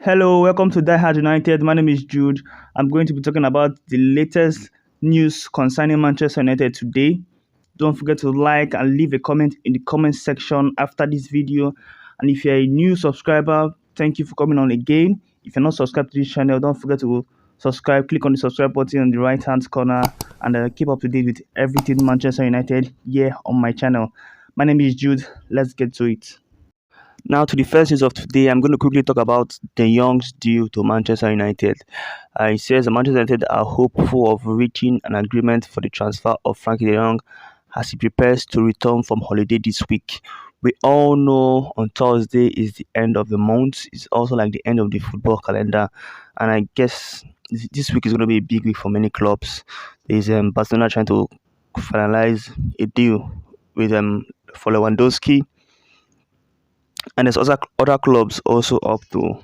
Hello, welcome to Die Hard United. My name is Jude. I'm going to be talking about the latest news concerning Manchester United today. Don't forget to like and leave a comment in the comment section after this video. And if you're a new subscriber, thank you for coming on again. If you're not subscribed to this channel, don't forget to subscribe. Click on the subscribe button on the right hand corner and keep up to date with everything Manchester United here on my channel. My name is Jude. Let's get to it. Now to the first news of today, I'm going to quickly talk about De Jong's deal to Manchester United. It says that Manchester United are hopeful of reaching an agreement for the transfer of Frankie De Jong as he prepares to return from holiday this week. We all know on Thursday is the end of the month. It's also like the end of the football calendar, and I guess this week is going to be a big week for many clubs. There's Barcelona trying to finalize a deal with for Lewandowski, and there's also other clubs also up to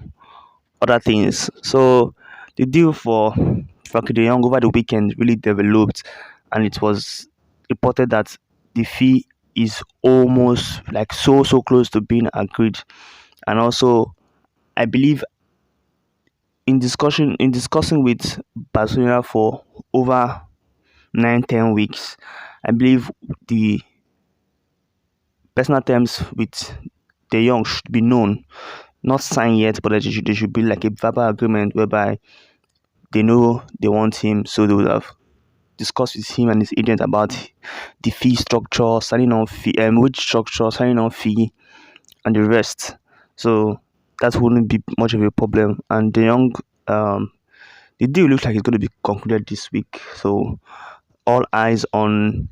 other things. So the deal for Frankie De Jong over the weekend really developed, and it was reported that the fee is almost like so close to being agreed. And also, I believe in discussing with Barcelona for over 9-10 weeks, I believe the personal terms with De Jong should be known, not signed yet, but there should be like a verbal agreement whereby they know they want him, so they would have discussed with him and his agent about the fee structure, signing on fee, wage structure, signing on fee, and the rest. So that wouldn't be much of a problem. And De Jong, the deal looks like it's going to be concluded this week. So all eyes on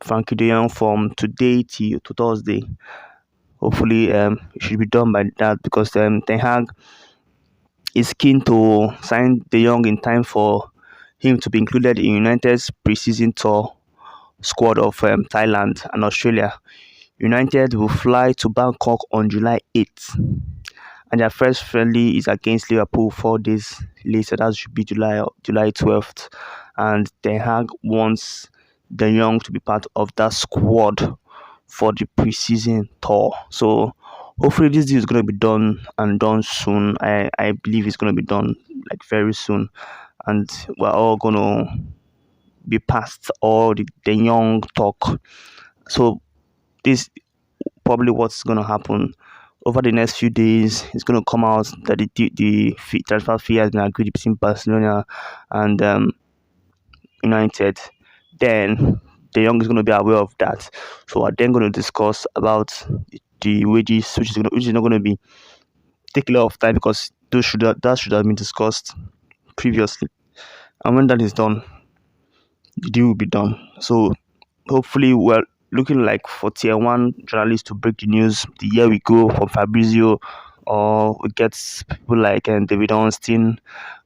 Frankie De Jong from today to Thursday. Hopefully, it should be done by that because Ten Hag is keen to sign De Jong in time for him to be included in United's preseason tour squad of Thailand and Australia. United will fly to Bangkok on July 8th, and their first friendly is against Liverpool 4 days later. That should be July 12th, and Ten Hag wants De Jong to be part of that squad for the preseason tour. So hopefully this deal is going to be done soon. I believe it's going to be done like very soon, and we're all going to be past all the De Jong talk. So this probably what's going to happen over the next few days. It's going to come out that the transfer fee has been agreed between Barcelona and United. Then De Jong is going to be aware of that. So we're then going to discuss about the wages, which is not going to be take a lot of time because that should have been discussed previously. And when that is done, the deal will be done. So hopefully we're looking like for tier one journalists to break the news. The year we go from Fabrizio, or we get people like David Ornstein,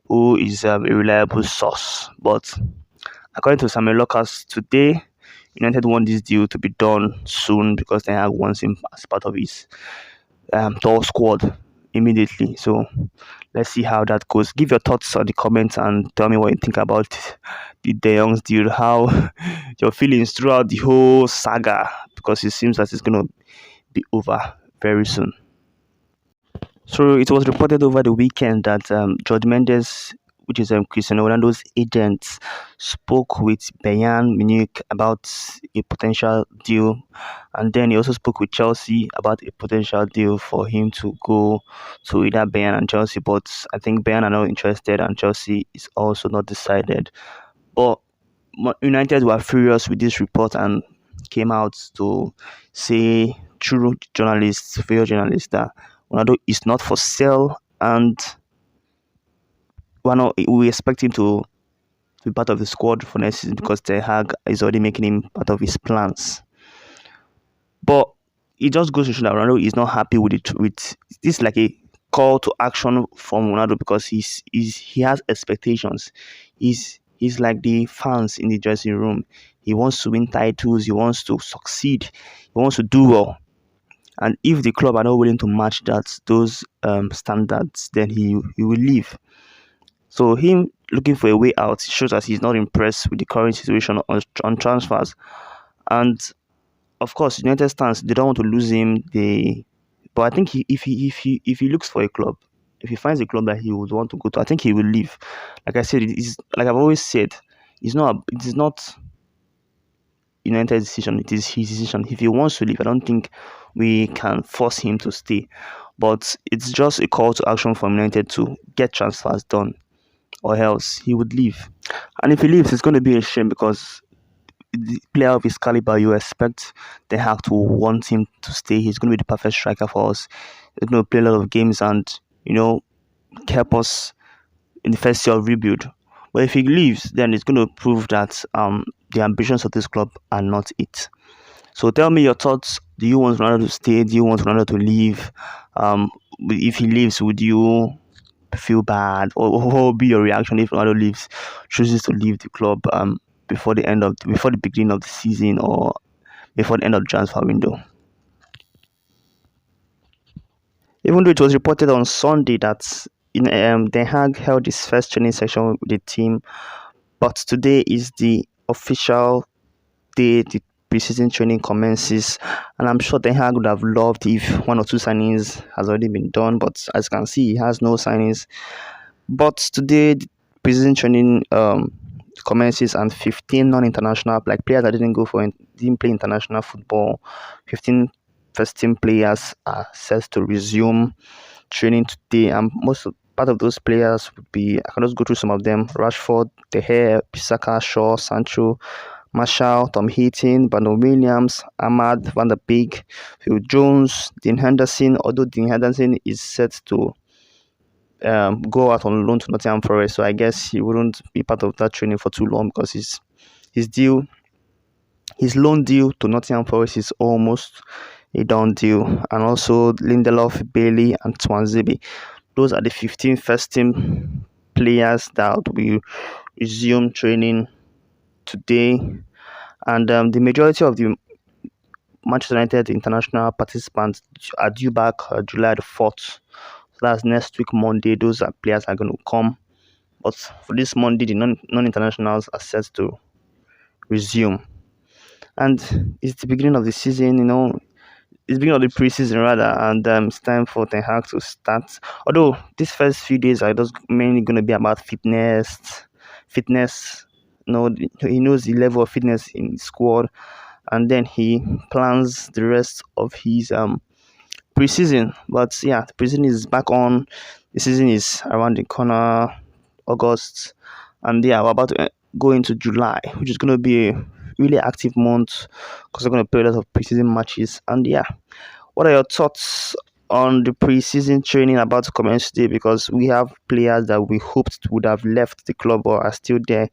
who is a reliable source. But according to Samuel Lucas today, United want this deal to be done soon because Ten Hag wants him as part of his tour squad immediately. So let's see how that goes. Give your thoughts on the comments and tell me what you think about the De Jong's deal, how your feelings throughout the whole saga, because it seems that it's going to be over very soon. So it was reported over the weekend that George Mendes, which is Cristiano Ronaldo's agent, spoke with Bayern Munich about a potential deal, and then he also spoke with Chelsea about a potential deal for him to go to either Bayern and Chelsea. But I think Bayern are not interested, and Chelsea is also not decided. But United were furious with this report and came out to say through journalists, failed journalists, that Ronaldo is not for sale, and we expect him to be part of the squad for next season because Ten Hag is already making him part of his plans. But it just goes to show that Ronaldo is not happy with it. With this, like a call to action from Ronaldo because he has expectations. He's like the fans in the dressing room. He wants to win titles. He wants to succeed. He wants to do well. And if the club are not willing to match those standards, then he will leave. So him looking for a way out shows that he's not impressed with the current situation on transfers. And of course, United stands, they don't want to lose him. But I think if he looks for a club, if he finds a club that he would want to go to, I think he will leave. Like I said, it is like I've always said, it is not United's decision, it is his decision. If he wants to leave, I don't think we can force him to stay. But it's just a call to action from United to get transfers done, or else he would leave. And if he leaves, it's going to be a shame because the player of his caliber, you expect Ten Hag to want him to stay. He's going to be the perfect striker for us. He's going to play a lot of games and help us in the first year of rebuild. But if he leaves, then it's going to prove that the ambitions of this club are not it. So tell me your thoughts. Do you want Ronaldo to stay? Do you want Ronaldo to leave? If he leaves, would you feel bad, or what will be your reaction if Ronaldo leaves, chooses to leave the club before the beginning of the season or before the end of the transfer window? Even though it was reported on Sunday that Den Hag held his first training session with the team, but today is the official day the preseason training commences, and I'm sure Den Hag would have loved if one or two signings has already been done, but as you can see, he has no signings. But today, the preseason training commences, and 15 non-international, like players that didn't play international football, 15 first team players are set to resume training today, and part of those players would be, I can just go through some of them: Rashford, De Gea, Bissaka, Shaw, Sancho, Marshall, Tom Heaton, Brandon Williams, Ahmad, Van der Beek, Phil Jones, Dean Henderson. Although Dean Henderson is set to go out on loan to Nottingham Forest, so I guess he wouldn't be part of that training for too long because his loan deal to Nottingham Forest is almost a done deal. And also Lindelof, Bailey, and Twanzebe. Those are the 15 first team players that will resume training today. And the majority of the Manchester United international participants are due back July the 4th. So that's next week, Monday. Those players are going to come. But for this Monday, the non-internationals are set to resume. And it's the beginning of the season, it's the beginning of the preseason rather, and it's time for Ten Hag to start. Although these first few days are just mainly going to be about fitness. He knows the level of fitness in the squad, and then he plans the rest of his preseason. But yeah, the preseason is back on. The season is around the corner, August, and yeah, we're about to go into July, which is going to be a really active month because we're going to play a lot of preseason matches. And yeah, what are your thoughts on the preseason training about to commence today? Because we have players that we hoped would have left the club or are still there.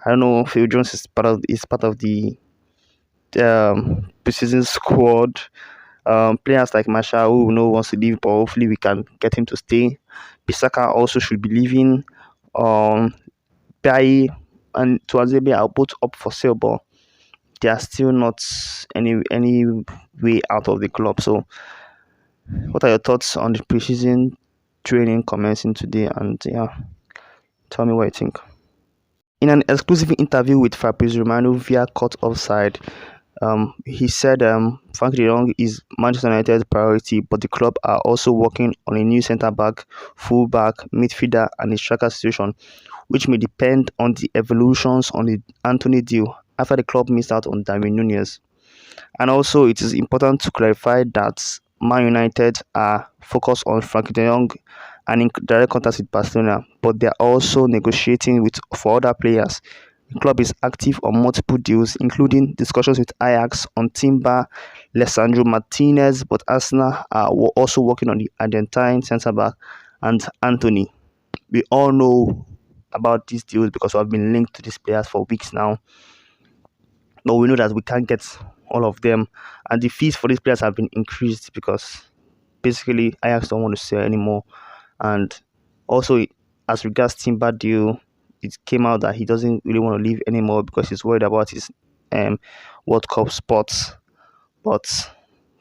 I don't know. Phil Jones is part of the preseason squad. Players like Marshall, who wants to leave, but hopefully we can get him to stay. Bissaka also should be leaving. Bai and Tuazebe are both up for sale, but they are still not any way out of the club. So, what are your thoughts on the preseason training commencing today? And yeah, tell me what you think. In an exclusive interview with Fabrizio Romano via Cut Offside, he said Frankie De Jong is Manchester United's priority, but the club are also working on a new centre-back, full-back, midfielder and a striker situation, which may depend on the evolutions on the Anthony deal after the club missed out on Darwin Núñez. And also, it is important to clarify that Man United are focused on Frankie De Jong and in direct contact with Barcelona, but they are also negotiating for other players. The club is active on multiple deals, including discussions with Ajax on Timber, Lisandro Martinez, but Arsenal are also working on the Argentine centre-back and Anthony. We all know about these deals because we have been linked to these players for weeks now. But we know that we can't get all of them, and the fees for these players have been increased because basically Ajax don't want to sell anymore. And also, as regards Timber deal, it came out that he doesn't really want to leave anymore because he's worried about his World Cup spots. But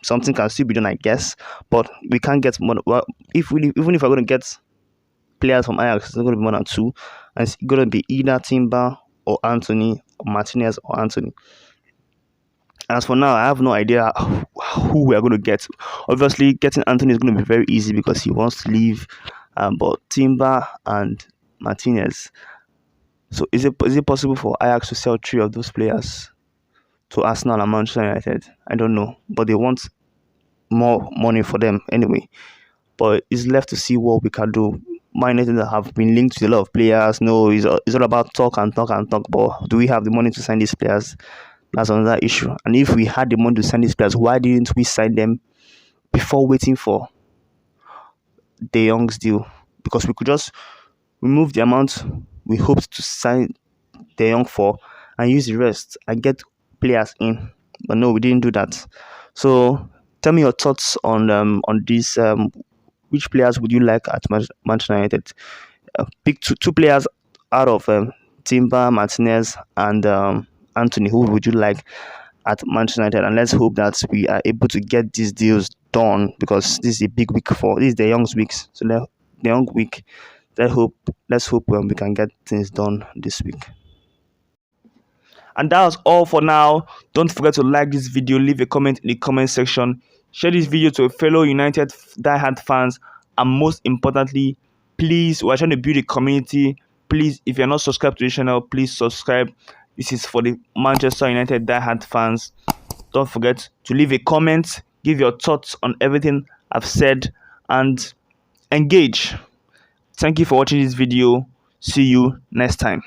something can still be done, I guess. But we can't get more. Well, even if we're going to get players from Ajax, it's not going to be more than two, and it's going to be either Timber or Anthony, or Martinez or Anthony. As for now, I have no idea who we are going to get. Obviously, getting Anthony is going to be very easy because he wants to leave, but Timber and Martinez. So is it possible for Ajax to sell three of those players to Arsenal and Manchester United? I don't know, but they want more money for them anyway. But it's left to see what we can do. Man United have been linked to a lot of players. No, it's all about talk and talk and talk. But do we have the money to sign these players? That's another issue. And if we had the money to sign these players, why didn't we sign them before waiting for De Jong's deal? Because we could just remove the amount we hoped to sign De Jong for and use the rest and get players in. But no, we didn't do that. So tell me your thoughts on this. Which players would you like at Manchester United? Pick two players out of Timber, Martinez, and Anthony. Who would you like at Manchester United? And let's hope that we are able to get these deals done, because this is a big week this is the Young's weeks. So the Young week. Let's hope we can get things done this week. And that was all for now. Don't forget to like this video, leave a comment in the comment section, share this video to fellow United diehard fans, and most importantly, please, we're trying to build a community. Please, if you're not subscribed to the channel, please subscribe. This is for the Manchester United diehard fans. Don't forget to leave a comment, give your thoughts on everything I've said, and engage. Thank you for watching this video. See you next time.